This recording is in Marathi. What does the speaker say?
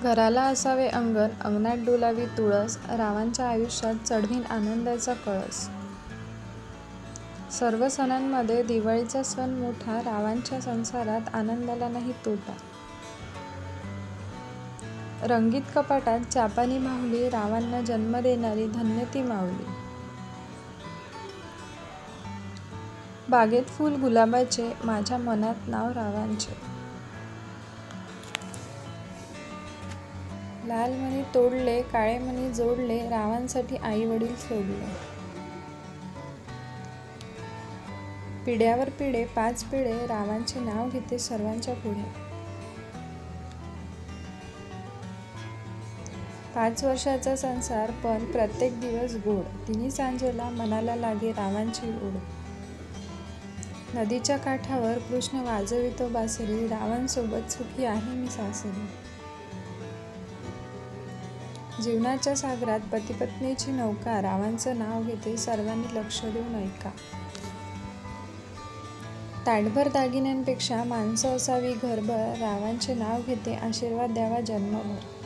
घराला असावे अंगण, अंगणात डोलावी तुळस, रावांच्या आयुष्यात चढवीन आनंदाचा कळस. सर्व सणांमध्ये दिवाळीचा सण मोठा, रावांच्या संसारात आनंदाला नाही तोटा. रंगीत कपाटात चापानी माहुली, रावांना जन्म देणारी धन्य ती माऊली. बागेत फूल गुलाबाचे, माझ्या मनात नाव रावांचे. लाल मणी तोडले, काळे मणी जोडले, रावांसाठी आई वडील सोडले. पिढ्यावर पिढे 5 पिढे, रावांचे नाव घेते सर्वांच्या पुढे. 5 वर्षाचा संसार पण प्रत्येक दिवस गोड, तिन्ही सांजेला मनाला लागे रावांची ओढ. नदीच्या काठावर कृष्ण वाजवितो बासरी, रावांसोबत सुखी आहे मी सासरी. जीवनाच्या सागरात पतिपत्नीची नौका, रावांचं नाव घेते सर्वांनी लक्ष देऊन ऐका. ताटभर दागिन्यांपेक्षा माणसं असावी घरभर, रावांचे नाव घेते आशीर्वाद द्यावा जन्मभर.